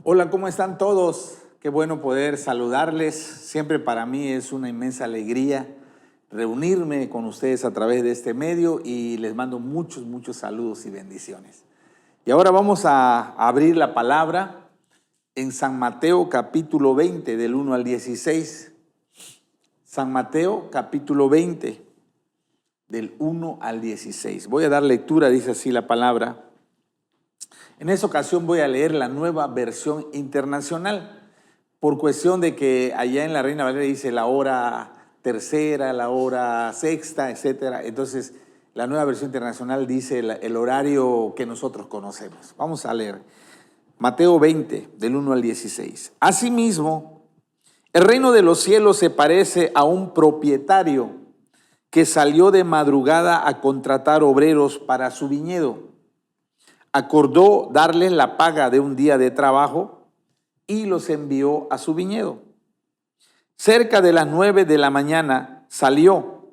Hola, ¿cómo están todos? Qué bueno poder saludarles. Siempre para mí es una inmensa alegría reunirme con ustedes a través de este medio y les mando muchos saludos y bendiciones. Y ahora vamos a abrir la palabra en San Mateo capítulo 20 del 1 al 16. San Mateo capítulo 20 del 1 al 16. Voy a dar lectura, dice así la palabra. En esta ocasión voy a leer la Nueva Versión Internacional, por cuestión de que allá en la Reina Valera dice la hora tercera, la hora sexta, etc. Entonces, la Nueva Versión Internacional dice el horario que nosotros conocemos. Vamos a leer Mateo 20, del 1 al 16. Asimismo, el reino de los cielos se parece a un propietario que salió de madrugada a contratar obreros para su viñedo. Acordó darles la paga de un día de trabajo y los envió a su viñedo. Cerca de las 9 de la mañana salió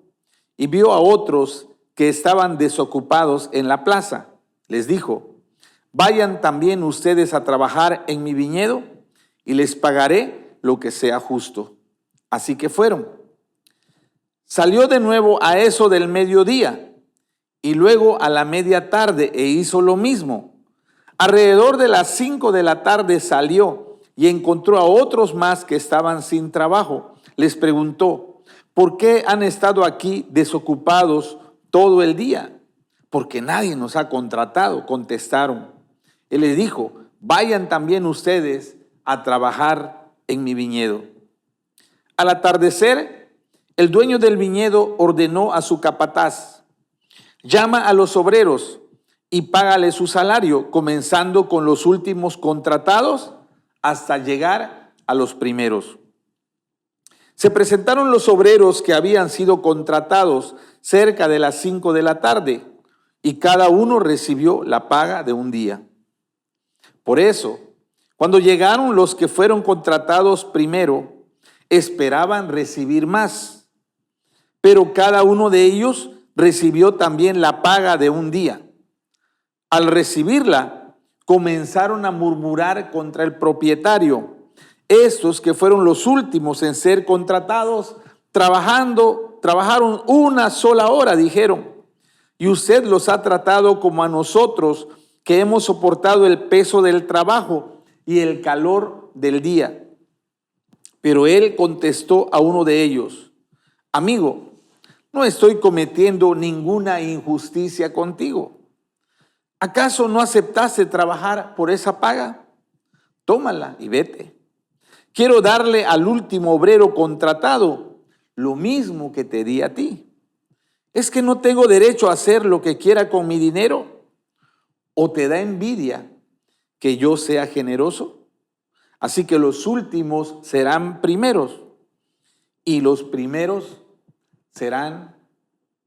y vio a otros que estaban desocupados en la plaza. Les dijo: vayan también ustedes a trabajar en mi viñedo y les pagaré lo que sea justo. Así que fueron. Salió de nuevo a eso del mediodía y luego a la media tarde e hizo lo mismo. Alrededor de las 5 de la tarde salió y encontró a otros más que estaban sin trabajo. Les preguntó: ¿por qué han estado aquí desocupados todo el día? Porque nadie nos ha contratado, contestaron. Él les dijo: vayan también ustedes a trabajar en mi viñedo. Al atardecer, el dueño del viñedo ordenó a su capataz: llama a los obreros y págale su salario, comenzando con los últimos contratados hasta llegar a los primeros. Se presentaron los obreros que habían sido contratados cerca de las 5 de la tarde y cada uno recibió la paga de un día. Por eso, cuando llegaron los que fueron contratados primero, esperaban recibir más, pero cada uno de ellos recibió también la paga de un día. Al recibirla, comenzaron a murmurar contra el propietario. Estos que fueron los últimos en ser contratados, trabajaron una sola hora, dijeron, y usted los ha tratado como a nosotros, que hemos soportado el peso del trabajo y el calor del día. Pero él contestó a uno de ellos: amigo, no estoy cometiendo ninguna injusticia contigo. ¿Acaso no aceptaste trabajar por esa paga? Tómala y vete. Quiero darle al último obrero contratado lo mismo que te di a ti. ¿Es que no tengo derecho a hacer lo que quiera con mi dinero? ¿O te da envidia que yo sea generoso? Así que los últimos serán primeros y los primeros serán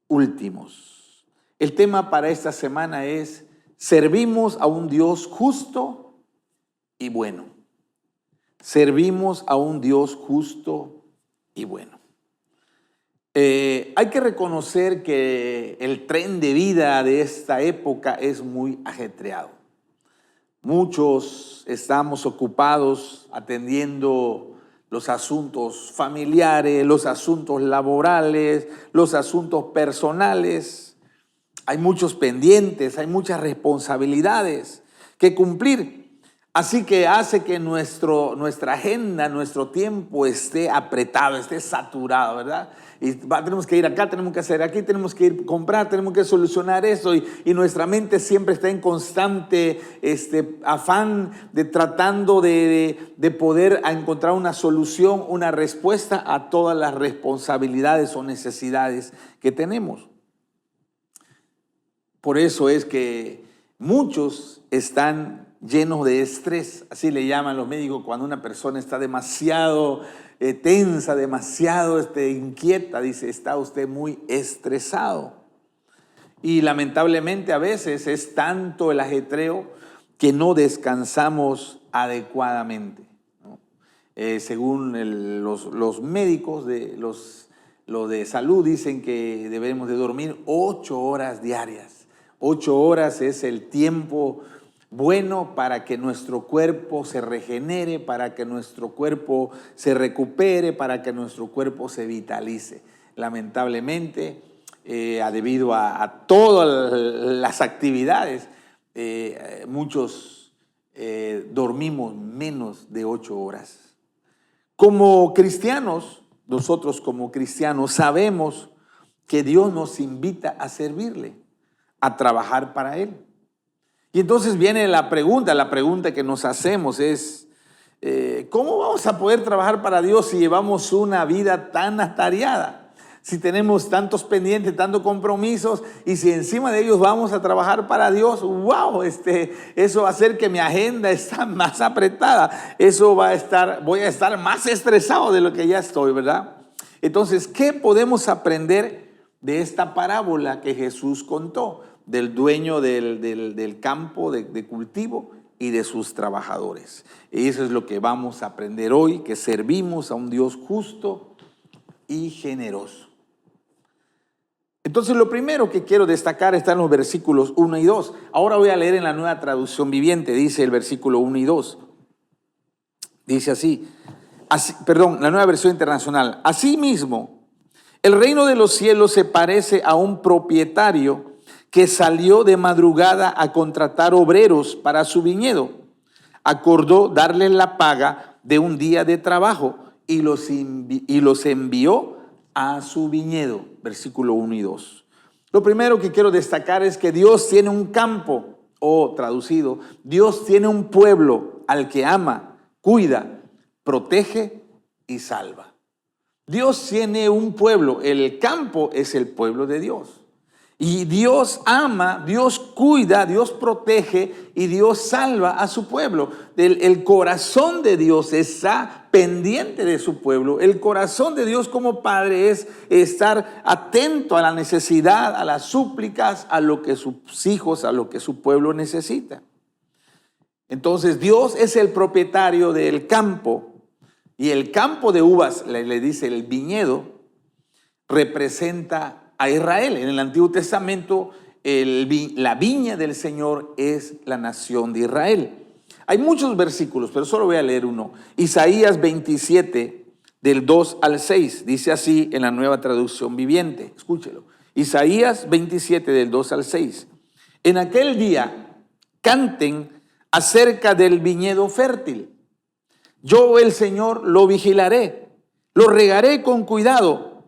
últimos. El tema para esta semana es: servimos a un Dios justo y bueno. Servimos a un Dios justo y bueno. Hay que reconocer que el tren de vida de esta época es muy ajetreado. Muchos estamos ocupados atendiendo los asuntos familiares, los asuntos laborales, los asuntos personales. Hay muchos pendientes, hay muchas responsabilidades que cumplir. Así que hace que nuestra agenda, nuestro tiempo esté apretado, esté saturado, ¿verdad? Y tenemos que ir acá, tenemos que hacer aquí, tenemos que ir a comprar, tenemos que solucionar eso. Y nuestra mente siempre está en constante afán de tratando de poder encontrar una solución, una respuesta a todas las responsabilidades o necesidades que tenemos. Por eso es que muchos están llenos de estrés, así le llaman los médicos cuando una persona está demasiado tensa, demasiado inquieta, dice: está usted muy estresado. Y lamentablemente a veces es tanto el ajetreo que no descansamos adecuadamente, ¿no? Según los médicos, los de salud dicen que debemos de dormir 8 horas diarias. 8 horas es el tiempo bueno para que nuestro cuerpo se regenere, para que nuestro cuerpo se recupere, para que nuestro cuerpo se vitalice. Lamentablemente, debido a todas las actividades, muchos dormimos menos de 8 horas. Como cristianos, nosotros como cristianos sabemos que Dios nos invita a servirle, a trabajar para Él. Y entonces viene la pregunta que nos hacemos es, ¿cómo vamos a poder trabajar para Dios si llevamos una vida tan atareada? Si tenemos tantos pendientes, tantos compromisos, y si encima de ellos vamos a trabajar para Dios, wow, eso va a hacer que mi agenda esté más apretada. Voy a estar más estresado de lo que ya estoy, ¿verdad? Entonces, ¿qué podemos aprender de esta parábola que Jesús contó? Del dueño del campo de cultivo y de sus trabajadores. Y eso es lo que vamos a aprender hoy, que servimos a un Dios justo y generoso. Entonces, lo primero que quiero destacar está en los versículos 1 y 2. Ahora voy a leer en la Nueva Traducción Viviente, dice el versículo 1 y 2. Dice así, la Nueva Versión Internacional. Asimismo, el reino de los cielos se parece a un propietario que salió de madrugada a contratar obreros para su viñedo. Acordó darles la paga de un día de trabajo y los envió a su viñedo. Versículo 1 y 2. Lo primero que quiero destacar es que Dios tiene un campo, o traducido, Dios tiene un pueblo al que ama, cuida, protege y salva. Dios tiene un pueblo, el campo es el pueblo de Dios. Y Dios ama, Dios cuida, Dios protege y Dios salva a su pueblo. El corazón de Dios está pendiente de su pueblo. El corazón de Dios como Padre es estar atento a la necesidad, a las súplicas, a lo que sus hijos, a lo que su pueblo necesita. Entonces Dios es el propietario del campo, y el campo de uvas, le dice el viñedo, representa a Israel. En el Antiguo Testamento la viña del Señor es la nación de Israel. Hay muchos versículos, pero solo voy a leer uno. Isaías 27 del 2 al 6, dice así en la Nueva Traducción Viviente. Escúchelo. Isaías 27 del 2 al 6. En aquel día canten acerca del viñedo fértil. Yo, el Señor, lo vigilaré, lo regaré con cuidado.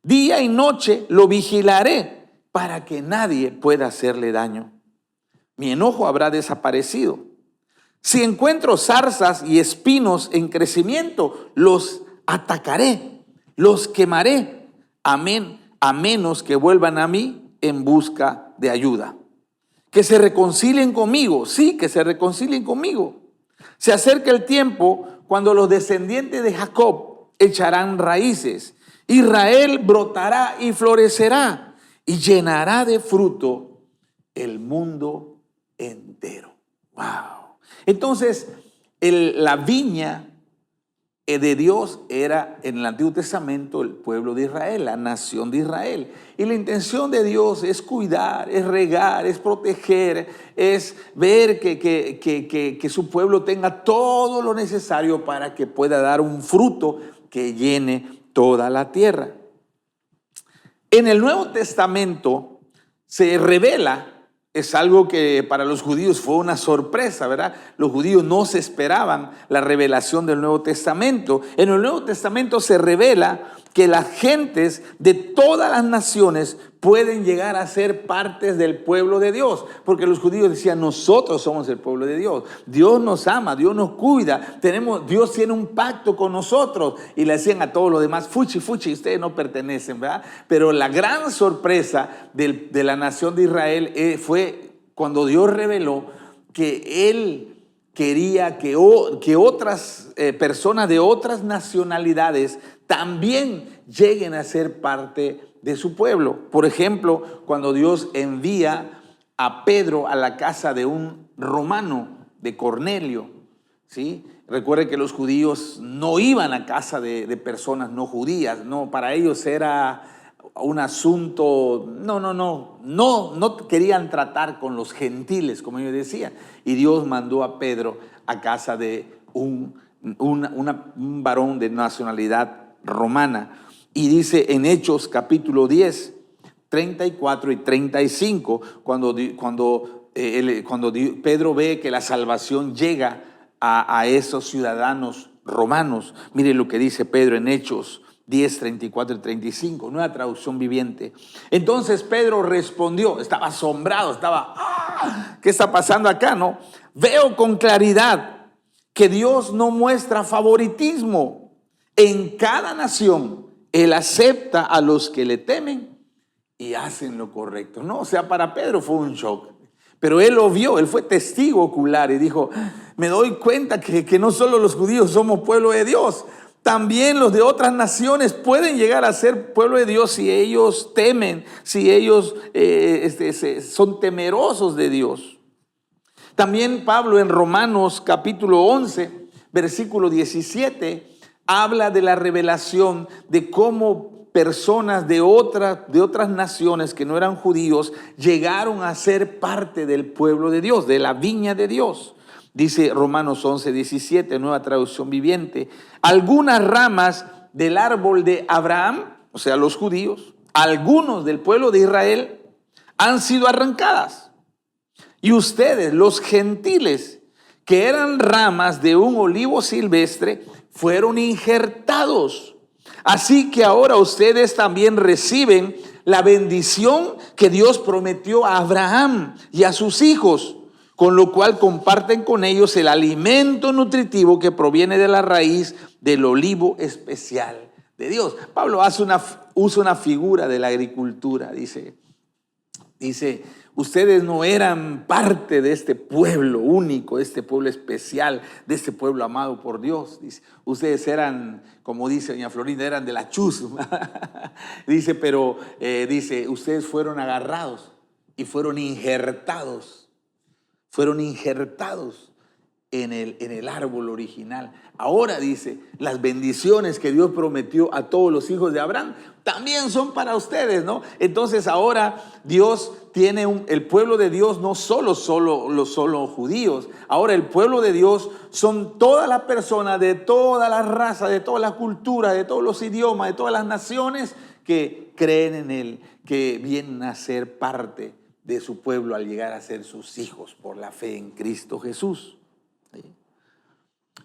Día y noche lo vigilaré para que nadie pueda hacerle daño. Mi enojo habrá desaparecido. Si encuentro zarzas y espinos en crecimiento, los atacaré, los quemaré, amén, a menos que vuelvan a mí en busca de ayuda. Que se reconcilien conmigo, sí, que se reconcilien conmigo. Se acerca el tiempo cuando los descendientes de Jacob echarán raíces. Israel brotará y florecerá y llenará de fruto el mundo entero. Wow. Entonces, la viña de Dios era en el Antiguo Testamento el pueblo de Israel, la nación de Israel. Y la intención de Dios es cuidar, es regar, es proteger, es ver que su pueblo tenga todo lo necesario para que pueda dar un fruto que llene toda la tierra. En el Nuevo Testamento se revela, es algo que para los judíos fue una sorpresa, ¿verdad? Los judíos no se esperaban la revelación del Nuevo Testamento. En el Nuevo Testamento se revela que las gentes de todas las naciones pueden llegar a ser partes del pueblo de Dios, porque los judíos decían, nosotros somos el pueblo de Dios, Dios nos ama, Dios nos cuida, Dios tiene un pacto con nosotros, y le decían a todos los demás, fuchi, fuchi, ustedes no pertenecen, ¿verdad? Pero la gran sorpresa de la nación de Israel fue cuando Dios reveló que Él quería que otras personas de otras nacionalidades también lleguen a ser parte de su pueblo. Por ejemplo, cuando Dios envía a Pedro a la casa de un romano, de Cornelio, ¿sí? Recuerde que los judíos no iban a casa de personas no judías, no, para ellos era un asunto, no querían tratar con los gentiles, como yo decía. Y Dios mandó a Pedro a casa de un varón de nacionalidad romana. Y dice en Hechos capítulo 10, 34 y 35, cuando Pedro ve que la salvación llega a esos ciudadanos romanos. Mire lo que dice Pedro en Hechos 10, 34 y 35, nueva traducción viviente. Entonces Pedro respondió, estaba asombrado, ¿qué está pasando acá? No, veo con claridad que Dios no muestra favoritismo. En cada nación Él acepta a los que le temen y hacen lo correcto. No, o sea, para Pedro fue un shock. Pero él lo vio, él fue testigo ocular y dijo, me doy cuenta que no solo los judíos somos pueblo de Dios, también los de otras naciones pueden llegar a ser pueblo de Dios si ellos temen, si ellos son temerosos de Dios. También Pablo en Romanos capítulo 11, versículo 17, habla de la revelación de cómo personas de otras naciones que no eran judíos llegaron a ser parte del pueblo de Dios, de la viña de Dios. Dice Romanos 11, 17, nueva traducción viviente. Algunas ramas del árbol de Abraham, o sea, los judíos, algunos del pueblo de Israel, han sido arrancadas. Y ustedes, los gentiles, que eran ramas de un olivo silvestre, fueron injertados. Así que ahora ustedes también reciben la bendición que Dios prometió a Abraham y a sus hijos, con lo cual comparten con ellos el alimento nutritivo que proviene de la raíz del olivo especial de Dios. Pablo usa una figura de la agricultura, dice, ustedes no eran parte de este pueblo único, de este pueblo especial, de este pueblo amado por Dios. Dice, ustedes eran, como dice doña Florinda, eran de la chusma. Dice, pero ustedes fueron agarrados y fueron injertados en el árbol original. Ahora dice, las bendiciones que Dios prometió a todos los hijos de Abraham también son para ustedes, ¿no? Entonces ahora Dios tiene el pueblo de Dios, no solo judíos. Ahora el pueblo de Dios son todas las personas de todas las razas, de todas las culturas, de todos los idiomas, de todas las naciones que creen en Él, que vienen a ser parte de su pueblo al llegar a ser sus hijos por la fe en Cristo Jesús.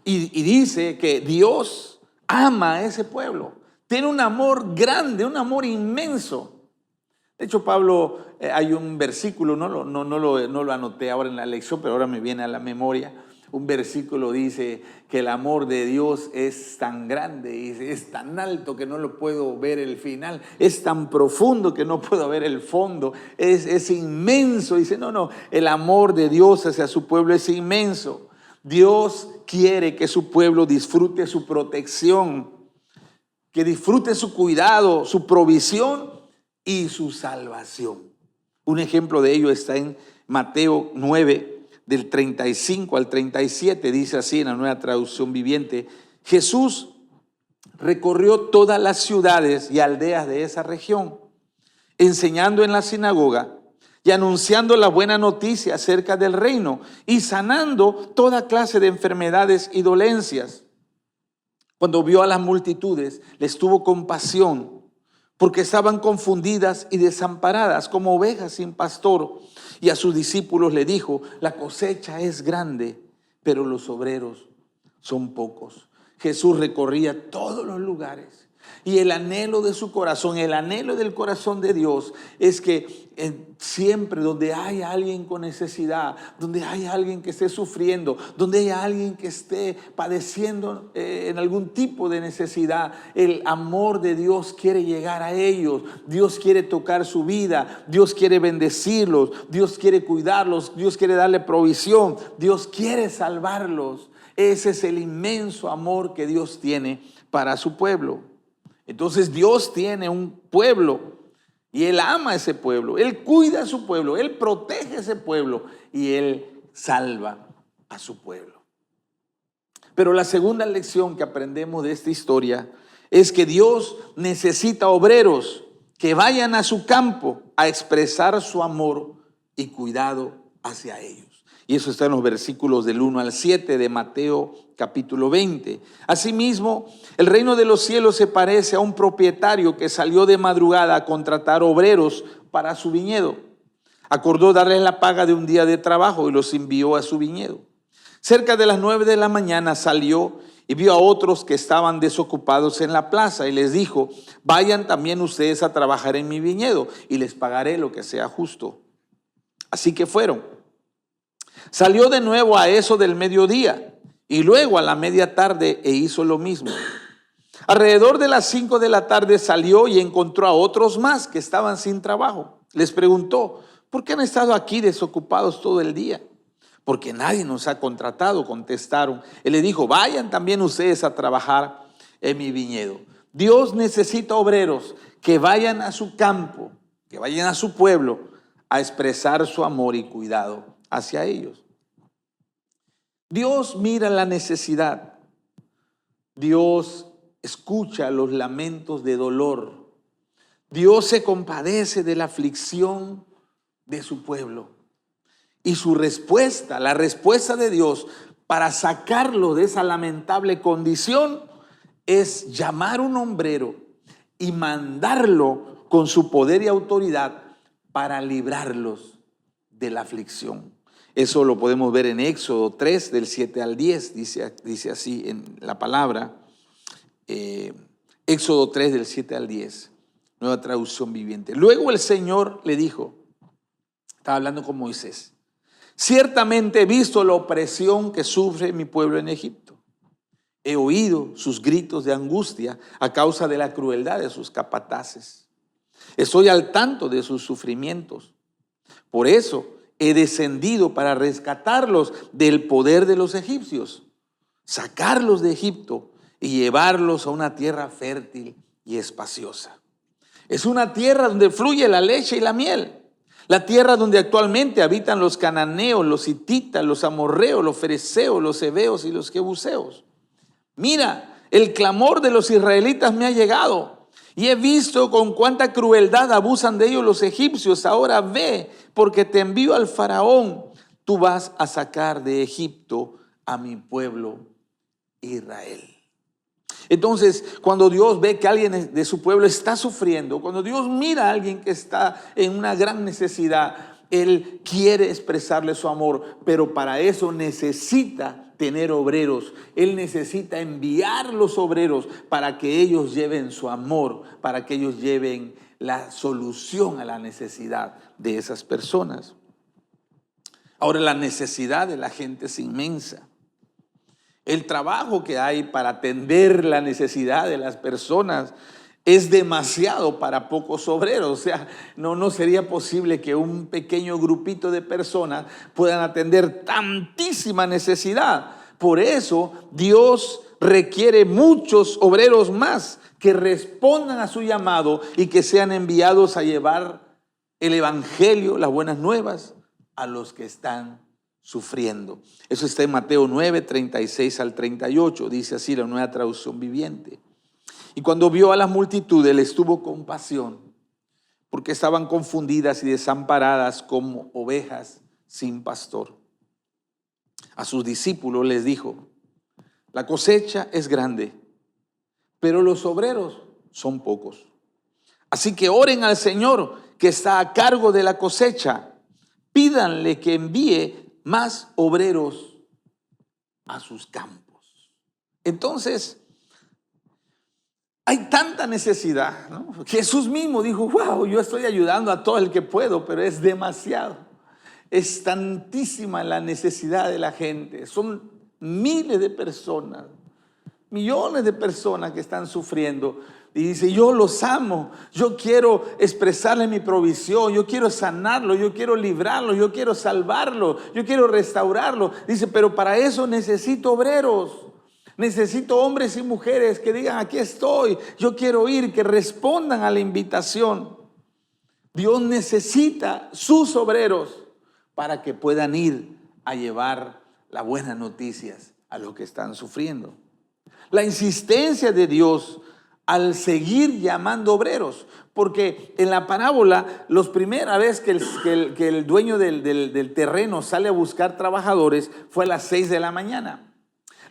Y dice que Dios ama a ese pueblo. Tiene un amor grande, un amor inmenso. De hecho, Pablo, hay un versículo, no lo anoté ahora en la lección, pero ahora me viene a la memoria. Un versículo dice que el amor de Dios es tan grande, es tan alto que no lo puedo ver el final, es tan profundo que no puedo ver el fondo, es inmenso. Dice, no, el amor de Dios hacia su pueblo es inmenso. Dios quiere que su pueblo disfrute su protección, que disfrute su cuidado, su provisión y su salvación. Un ejemplo de ello está en Mateo 9, del 35 al 37, dice así en la nueva traducción viviente: Jesús recorrió todas las ciudades y aldeas de esa región, enseñando en la sinagoga y anunciando la buena noticia acerca del reino y sanando toda clase de enfermedades y dolencias. Cuando vio a las multitudes, les tuvo compasión, porque estaban confundidas y desamparadas como ovejas sin pastor. Y a sus discípulos le dijo: la cosecha es grande, pero los obreros son pocos. Jesús recorría todos los lugares. Y el anhelo de su corazón, el anhelo del corazón de Dios es que siempre donde hay alguien con necesidad, donde hay alguien que esté sufriendo, donde hay alguien que esté padeciendo en algún tipo de necesidad, el amor de Dios quiere llegar a ellos. Dios quiere tocar su vida, Dios quiere bendecirlos, Dios quiere cuidarlos, Dios quiere darle provisión, Dios quiere salvarlos. Ese es el inmenso amor que Dios tiene para su pueblo. Entonces Dios tiene un pueblo y Él ama a ese pueblo, Él cuida a su pueblo, Él protege a ese pueblo y Él salva a su pueblo. Pero la segunda lección que aprendemos de esta historia es que Dios necesita obreros que vayan a su campo a expresar su amor y cuidado hacia ellos. Y eso está en los versículos del 1 al 7 de Mateo capítulo 20. Asimismo, el reino de los cielos se parece a un propietario que salió de madrugada a contratar obreros para su viñedo. Acordó darles la paga de un día de trabajo y los envió a su viñedo. Cerca de las 9 de la mañana salió y vio a otros que estaban desocupados en la plaza y les dijo: vayan también ustedes a trabajar en mi viñedo y les pagaré lo que sea justo. Así que fueron. Salió de nuevo a eso del mediodía y luego a la media tarde e hizo lo mismo. Alrededor de las 5 de la tarde salió y encontró a otros más que estaban sin trabajo. Les preguntó: ¿por qué han estado aquí desocupados todo el día? Porque nadie nos ha contratado, contestaron. Él le dijo: vayan también ustedes a trabajar en mi viñedo. Dios necesita obreros que vayan a su campo, que vayan a su pueblo a expresar su amor y cuidado hacia ellos. Dios mira la necesidad. Dios escucha los lamentos de dolor. Dios se compadece de la aflicción de su pueblo. Y su respuesta, la respuesta de Dios para sacarlo de esa lamentable condición, es llamar a un hombrero y mandarlo con su poder y autoridad para librarlos de la aflicción. Eso lo podemos ver en Éxodo 3, del 7 al 10, dice así en la palabra. Éxodo 3, del 7 al 10, nueva traducción viviente. Luego el Señor le dijo, estaba hablando con Moisés: ciertamente he visto la opresión que sufre mi pueblo en Egipto. He oído sus gritos de angustia a causa de la crueldad de sus capataces. Estoy al tanto de sus sufrimientos. Por eso he descendido para rescatarlos del poder de los egipcios, sacarlos de Egipto y llevarlos a una tierra fértil y espaciosa. Es una tierra donde fluye la leche y la miel. La tierra donde actualmente habitan los cananeos, los hititas, los amorreos, los fereceos, los heveos y los jebuseos. Mira, el clamor de los israelitas me ha llegado y he visto con cuánta crueldad abusan de ellos los egipcios. Ahora ve, porque te envío al faraón. Tú vas a sacar de Egipto a mi pueblo Israel. Entonces, cuando Dios ve que alguien de su pueblo está sufriendo, cuando Dios mira a alguien que está en una gran necesidad, Él quiere expresarle su amor, pero para eso necesita tener obreros. Él necesita enviar los obreros para que ellos lleven su amor, para que ellos lleven la solución a la necesidad de esas personas. Ahora, la necesidad de la gente es inmensa. El trabajo que hay para atender la necesidad de las personas es demasiado para pocos obreros. O sea, no sería posible que un pequeño grupito de personas puedan atender tantísima necesidad. Por eso Dios requiere muchos obreros más que respondan a su llamado y que sean enviados a llevar el evangelio, las buenas nuevas, a los que están sufriendo. Eso está en Mateo 9, 36 al 38. Dice así la nueva traducción viviente. Y cuando vio a las multitudes, les tuvo compasión, porque estaban confundidas y desamparadas como ovejas sin pastor. A sus discípulos les dijo: la cosecha es grande, pero los obreros son pocos. Así que oren al Señor que está a cargo de la cosecha. Pídanle que envíe más obreros a sus campos. Entonces, hay tanta necesidad, ¿no? Jesús mismo dijo: wow, yo estoy ayudando a todo el que puedo, pero es demasiado. Es tantísima la necesidad de la gente. Son miles de personas, millones de personas que están sufriendo. Y dice: yo los amo, yo quiero expresarle mi provisión, yo quiero sanarlo, yo quiero librarlo, yo quiero salvarlo, yo quiero restaurarlo. Dice: pero para eso necesito obreros, necesito hombres y mujeres que digan: aquí estoy, yo quiero ir, que respondan a la invitación. Dios necesita sus obreros para que puedan ir a llevar las buenas noticias a los que están sufriendo. La insistencia de Dios al seguir llamando obreros. Porque en la parábola, la primera vez que el dueño del terreno sale a buscar trabajadores fue a las 6 de la mañana.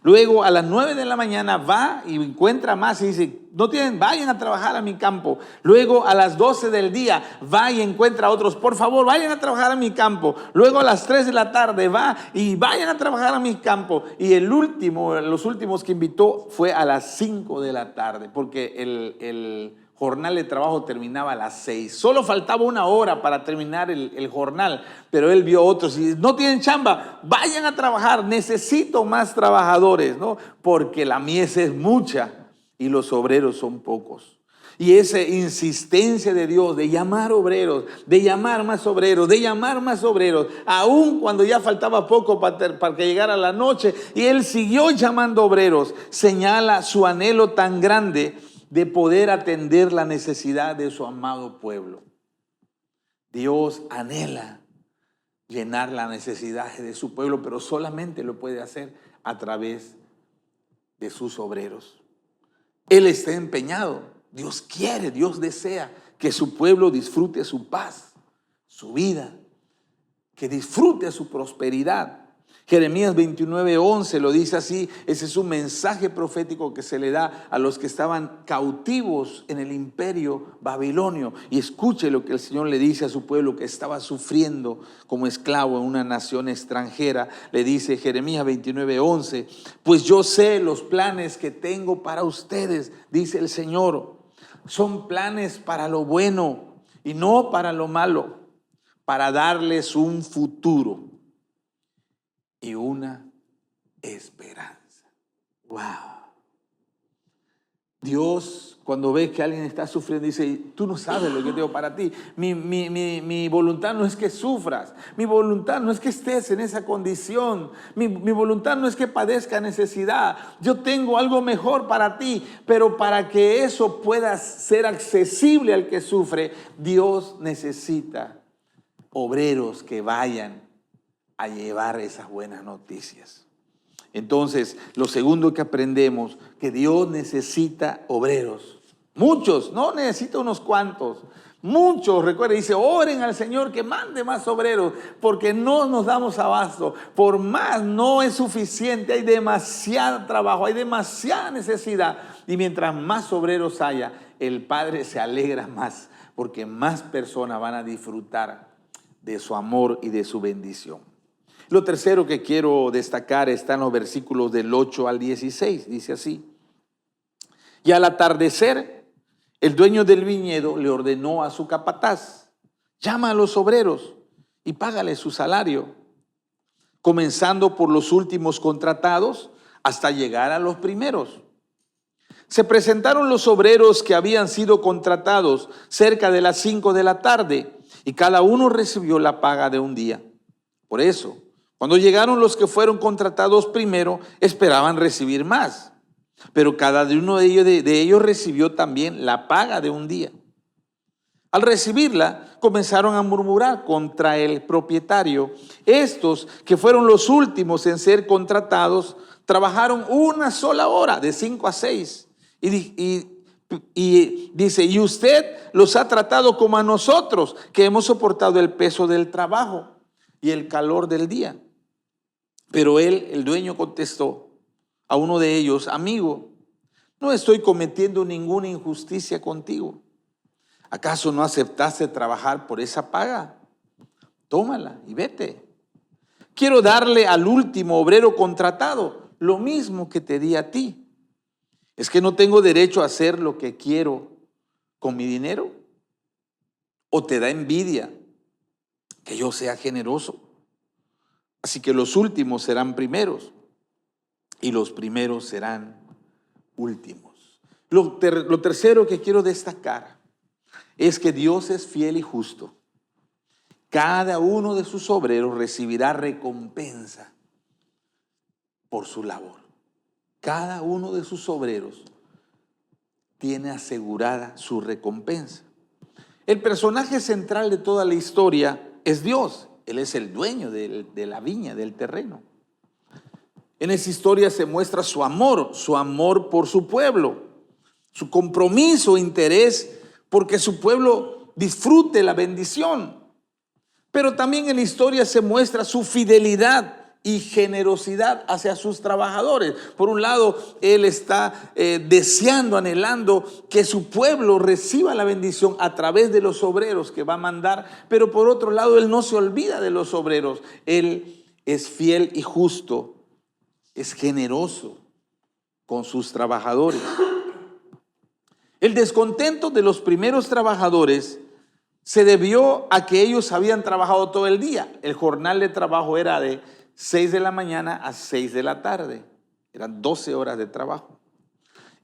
Luego a las 9 de la mañana va y encuentra más y dice, no tienen, vayan a trabajar a mi campo. Luego a las 12 del día va y encuentra a otros, por favor, vayan a trabajar a mi campo. Luego a las 3 de la tarde va y vayan a trabajar a mi campo. Y los últimos que invitó fue a las 5 de la tarde, porque el jornal de trabajo terminaba a las 6. Solo faltaba una hora para terminar el jornal, pero él vio otros y no tienen chamba, vayan a trabajar, necesito más trabajadores, ¿no? Porque la mies es mucha y los obreros son pocos. Y esa insistencia de Dios de llamar obreros, de llamar más obreros, de llamar más obreros, aun cuando ya faltaba poco para que llegara la noche, y Él siguió llamando obreros, señala su anhelo tan grande de poder atender la necesidad de su amado pueblo. Dios anhela llenar la necesidad de su pueblo, pero solamente lo puede hacer a través de sus obreros. Él está empeñado, Dios quiere, Dios desea que su pueblo disfrute su paz, su vida, que disfrute su prosperidad. Jeremías 29:11 lo dice así. Ese es un mensaje profético que se le da a los que estaban cautivos en el imperio babilonio. Y escuche lo que el Señor le dice a su pueblo que estaba sufriendo como esclavo en una nación extranjera. Le dice Jeremías 29:11, pues yo sé los planes que tengo para ustedes, dice el Señor. Son planes para lo bueno y no para lo malo, para darles un futuro y una esperanza. Wow. Dios, cuando ve que alguien está sufriendo, dice, tú no sabes lo que yo tengo para ti. Mi voluntad no es que sufras. Mi voluntad no es que estés en esa condición. Mi voluntad no es que padezca necesidad. Yo tengo algo mejor para ti. Pero para que eso pueda ser accesible al que sufre, Dios necesita obreros que vayan a llevar esas buenas noticias. Entonces, lo segundo que aprendemos, que Dios necesita obreros. Muchos, no necesita unos cuantos. Muchos, recuerda, dice, oren al Señor que mande más obreros, porque no nos damos abasto. Por más no es suficiente, hay demasiado trabajo, hay demasiada necesidad. Y mientras más obreros haya, el Padre se alegra más, porque más personas van a disfrutar de su amor y de su bendición. Lo tercero que quiero destacar está en los versículos del 8 al 16. Dice así: y al atardecer, el dueño del viñedo le ordenó a su capataz, llama a los obreros y págale su salario, comenzando por los últimos contratados hasta llegar a los primeros. Se presentaron los obreros que habían sido contratados cerca de las 5 de la tarde y cada uno recibió la paga de un día. Por eso, cuando llegaron los que fueron contratados primero, esperaban recibir más, pero cada uno de ellos recibió también la paga de un día. Al recibirla, comenzaron a murmurar contra el propietario. Estos, que fueron los últimos en ser contratados, trabajaron una sola hora, de 5 a 6. Y dice, y usted los ha tratado como a nosotros, que hemos soportado el peso del trabajo y el calor del día. Pero él, el dueño, contestó a uno de ellos, amigo, no estoy cometiendo ninguna injusticia contigo. ¿Acaso no aceptaste trabajar por esa paga? Tómala y vete. Quiero darle al último obrero contratado lo mismo que te di a ti. ¿Es que no tengo derecho a hacer lo que quiero con mi dinero? ¿O te da envidia que yo sea generoso? Así que los últimos serán primeros y los primeros serán últimos. Lo tercero que quiero destacar es que Dios es fiel y justo. Cada uno de sus obreros recibirá recompensa por su labor. Cada uno de sus obreros tiene asegurada su recompensa. El personaje central de toda la historia es Dios. Él es el dueño de la viña, del terreno. En esa historia se muestra su amor por su pueblo. su compromiso, interés, porque su pueblo disfrute la bendición. Pero también en la historia se muestra su fidelidad y generosidad hacia sus trabajadores. Por un lado, él está deseando, anhelando que su pueblo reciba la bendición a través de los obreros que va a mandar, pero por otro lado, él no se olvida de los obreros. Él es fiel y justo, es generoso con sus trabajadores. El descontento de los primeros trabajadores se debió a que ellos habían trabajado todo el día. El jornal de trabajo era de 6 de la mañana a 6 de la tarde. Eran 12 horas de trabajo.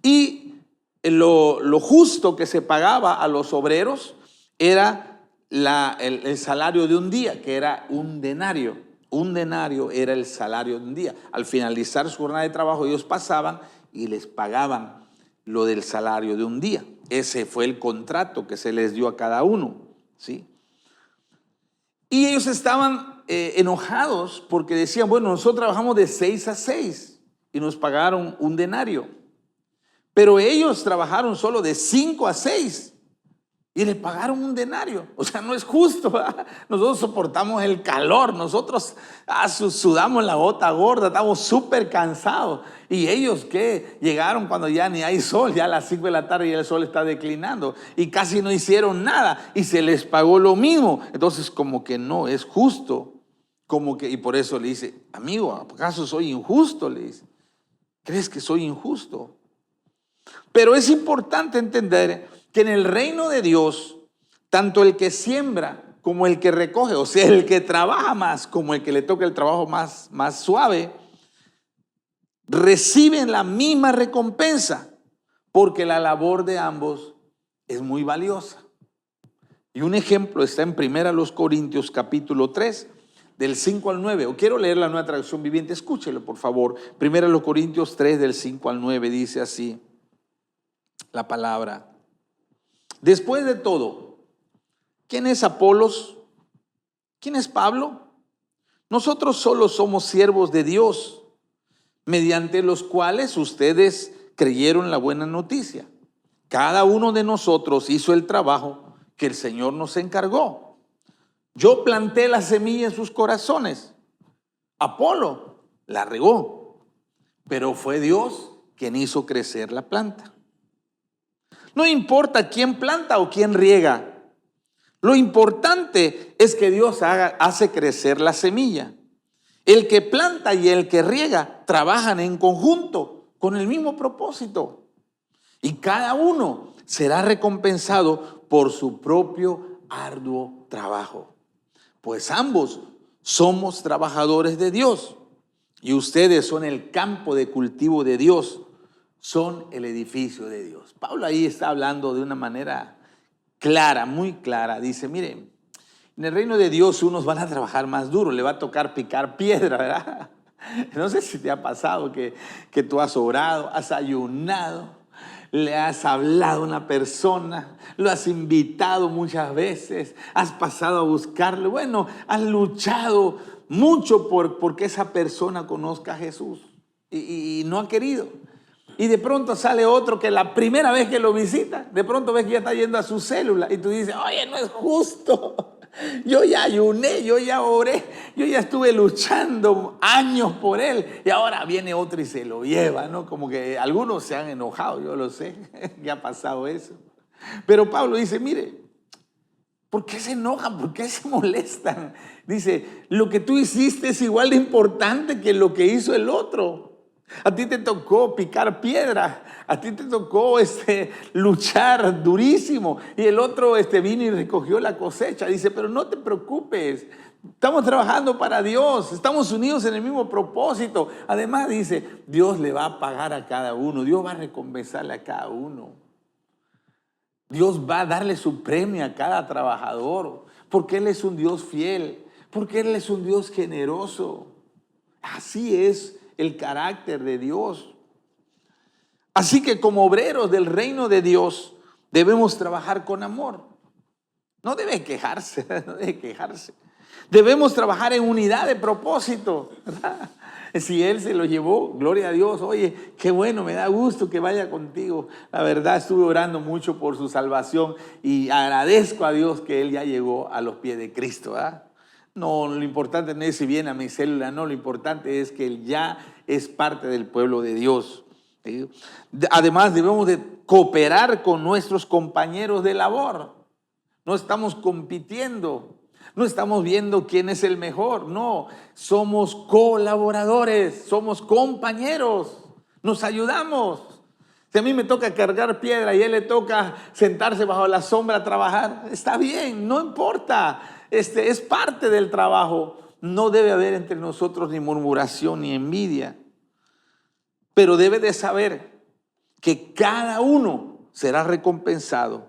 Y lo justo que se pagaba a los obreros era el salario de un día, que era un denario. Un denario era el salario de un día. Al finalizar su jornada de trabajo, ellos pasaban y les pagaban lo del salario de un día. Ese fue el contrato que se les dio a cada uno, ¿sí? Y ellos estaban enojados porque decían, bueno, nosotros trabajamos de 6 a 6 y nos pagaron un denario. Pero ellos trabajaron solo de 5 a 6 y les pagaron un denario. O sea, no es justo, ¿verdad? Nosotros soportamos el calor, nosotros sudamos la gota gorda, estamos súper cansados. Y ellos que llegaron cuando ya ni hay sol, ya a las 5 de la tarde y el sol está declinando. Y casi no hicieron nada y se les pagó lo mismo. Entonces como que no es justo. Y por eso le dice, amigo, ¿acaso soy injusto? Le dice, ¿crees que soy injusto? Pero es importante entender que en el reino de Dios, tanto el que siembra como el que recoge, o sea, el que trabaja más como el que le toca el trabajo más suave, reciben la misma recompensa, porque la labor de ambos es muy valiosa. Y un ejemplo está en 1 Corintios capítulo 3, del 5 al 9. O quiero leer la Nueva Traducción Viviente, escúchelo por favor. 1 Corintios 3, del 5 al 9, dice así la palabra. Después de todo, ¿quién es Apolos? ¿Quién es Pablo? Nosotros solo somos siervos de Dios, mediante los cuales ustedes creyeron la buena noticia. Cada uno de nosotros hizo el trabajo que el Señor nos encargó. Yo planté la semilla en sus corazones. Apolo la regó, pero fue Dios quien hizo crecer la planta. No importa quién planta o quién riega. Lo importante es que Dios hace crecer la semilla. El que planta y el que riega trabajan en conjunto con el mismo propósito. Y cada uno será recompensado por su propio arduo trabajo. Pues ambos somos trabajadores de Dios. Y ustedes son el campo de cultivo de Dios. Son el edificio de Dios. Pablo ahí está hablando de una manera clara, muy clara. Dice, miren, en el reino de Dios unos van a trabajar más duro, le va a tocar picar piedra, ¿verdad? No sé si te ha pasado que tú has orado, has ayunado, le has hablado a una persona, lo has invitado muchas veces, has pasado a buscarlo. Bueno, has luchado mucho porque esa persona conozca a Jesús y no ha querido. Y de pronto sale otro que la primera vez que lo visita, de pronto ves que ya está yendo a su célula y tú dices, oye, no es justo. Yo ya ayuné, yo ya oré, yo ya estuve luchando años por él y ahora viene otro y se lo lleva, ¿no? Como que algunos se han enojado, yo lo sé, ya ha pasado eso. Pero Pablo dice, mire, ¿por qué se enojan? ¿Por qué se molestan? Dice, lo que tú hiciste es igual de importante que lo que hizo el otro. A ti te tocó picar piedra, a ti te tocó luchar durísimo y el otro vino y recogió la cosecha. Dice, pero no te preocupes, estamos trabajando para Dios, estamos unidos en el mismo propósito. Además dice, Dios le va a pagar a cada uno, Dios va a recompensarle a cada uno. Dios va a darle su premio a cada trabajador, porque Él es un Dios fiel, porque Él es un Dios generoso. Así es el carácter de Dios. Así que como obreros del reino de Dios debemos trabajar con amor. No debe quejarse, no debe quejarse. Debemos trabajar en unidad de propósito, ¿verdad? Si Él se lo llevó, gloria a Dios. Oye, qué bueno, me da gusto que vaya contigo. La verdad, estuve orando mucho por su salvación y agradezco a Dios que Él ya llegó a los pies de Cristo, ¿verdad? No, lo importante no es si viene a mi célula, no, lo importante es que Él ya es parte del pueblo de Dios. ¿Sí? Además, debemos de cooperar con nuestros compañeros de labor. No estamos compitiendo. No estamos viendo quién es el mejor, no, somos colaboradores, somos compañeros, nos ayudamos. Si a mí me toca cargar piedra y a él le toca sentarse bajo la sombra a trabajar, está bien, no importa, es parte del trabajo. No debe haber entre nosotros ni murmuración ni envidia, pero debe de saber que cada uno será recompensado.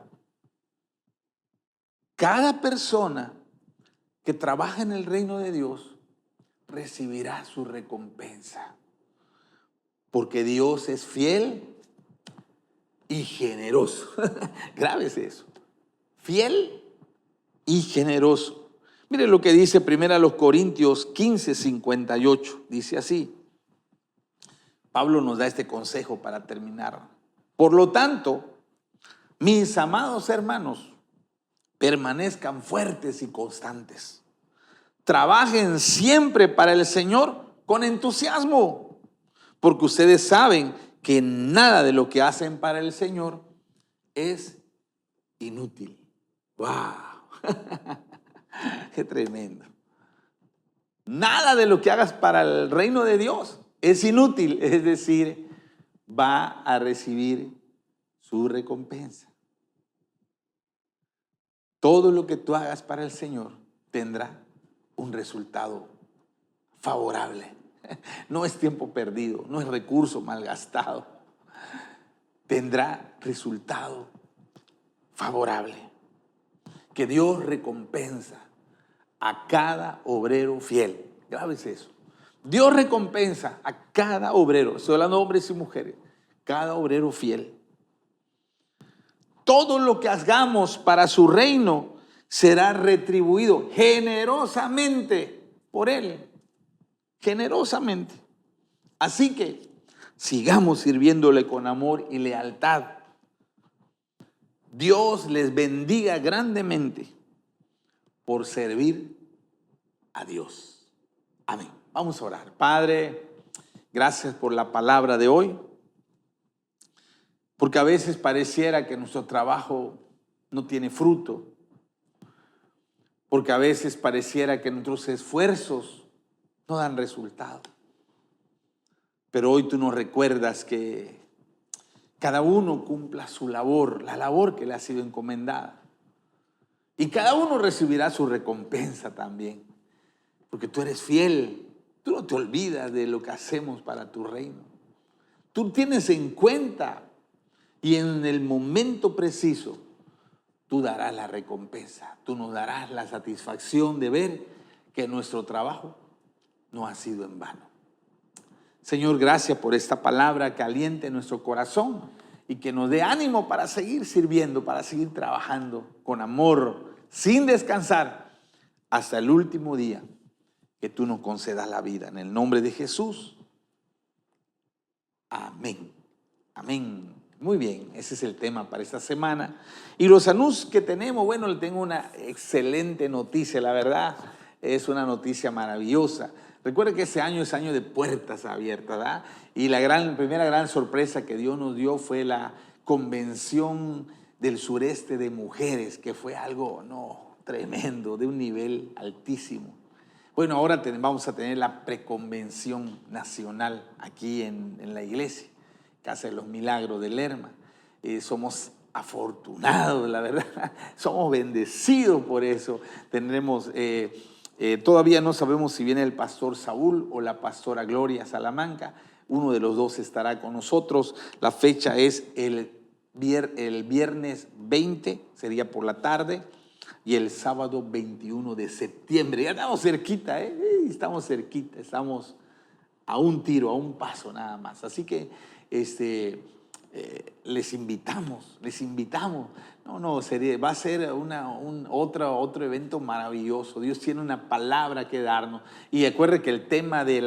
Cada persona que trabaja en el reino de Dios recibirá su recompensa. Porque Dios es fiel y generoso. Grábese eso. Fiel y generoso. Mire lo que dice 1 Corintios 15:58. Dice así. Pablo nos da este consejo para terminar. Por lo tanto, mis amados hermanos, permanezcan fuertes y constantes. Trabajen siempre para el Señor con entusiasmo, porque ustedes saben que nada de lo que hacen para el Señor es inútil. ¡Wow! ¡Qué tremendo! Nada de lo que hagas para el reino de Dios es inútil, es decir, va a recibir su recompensa. Todo lo que tú hagas para el Señor tendrá un resultado favorable. No es tiempo perdido, no es recurso malgastado. Tendrá resultado favorable. Que Dios recompensa a cada obrero fiel. Grábese eso. Dios recompensa a cada obrero, estoy hablando de hombres y mujeres, cada obrero fiel. Todo lo que hagamos para su reino será retribuido generosamente por Él. Generosamente. Así que sigamos sirviéndole con amor y lealtad. Dios les bendiga grandemente por servir a Dios. Amén. Vamos a orar. Padre, gracias por la palabra de hoy. Porque a veces pareciera que nuestro trabajo no tiene fruto. Porque a veces pareciera que nuestros esfuerzos no dan resultado. Pero hoy tú nos recuerdas que cada uno cumpla su labor, la labor que le ha sido encomendada. Y cada uno recibirá su recompensa también. Porque tú eres fiel, tú no te olvidas de lo que hacemos para tu reino. Tú tienes en cuenta y en el momento preciso tú darás la recompensa. Tú nos darás la satisfacción de ver que nuestro trabajo no ha sido en vano. Señor, gracias por esta palabra que aliente nuestro corazón y que nos dé ánimo para seguir sirviendo, para seguir trabajando con amor, sin descansar, hasta el último día que tú nos concedas la vida. En el nombre de Jesús. Amén. Amén. Muy bien, ese es el tema para esta semana. Y los anuncios que tenemos, bueno, le tengo una excelente noticia, la verdad, es una noticia maravillosa. Recuerden que ese año es año de puertas abiertas, ¿verdad? Y la primera gran sorpresa que Dios nos dio fue la convención del sureste de mujeres, que fue algo, tremendo, de un nivel altísimo. Bueno, ahora vamos a tener la preconvención nacional aquí en la iglesia. Casa de los Milagros de Lerma. Somos afortunados, la verdad, somos bendecidos por eso. Tendremos, todavía no sabemos si viene el pastor Saúl o la pastora Gloria Salamanca. Uno de los dos estará con nosotros. La fecha es el viernes 20, sería por la tarde, y el sábado 21 de septiembre. Ya estamos cerquita, estamos cerquita, estamos a un tiro, a un paso nada más. Así que les invitamos. Va a ser otro evento maravilloso. Dios tiene una palabra que darnos. Y recuerde que el tema de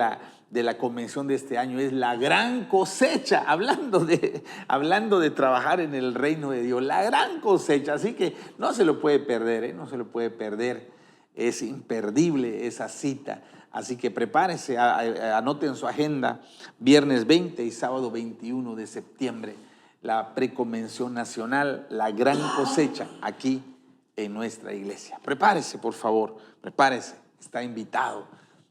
de la convención de este año es la gran cosecha, hablando de trabajar en el reino de Dios, la gran cosecha. Así que no se lo puede perder, no se lo puede perder. Es imperdible esa cita. Así que prepárese, anote en su agenda, viernes 20 y sábado 21 de septiembre, la preconvención nacional, la gran cosecha, aquí en nuestra iglesia. Prepárese, por favor, prepárese, está invitado.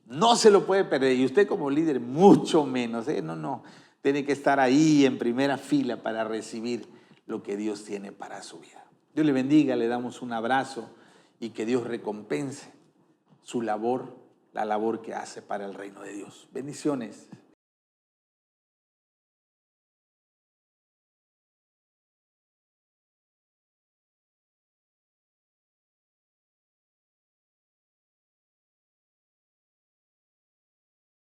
No se lo puede perder, y usted como líder mucho menos, no, tiene que estar ahí en primera fila para recibir lo que Dios tiene para su vida. Dios le bendiga, le damos un abrazo y que Dios recompense su labor, la labor que hace para el reino de Dios. Bendiciones.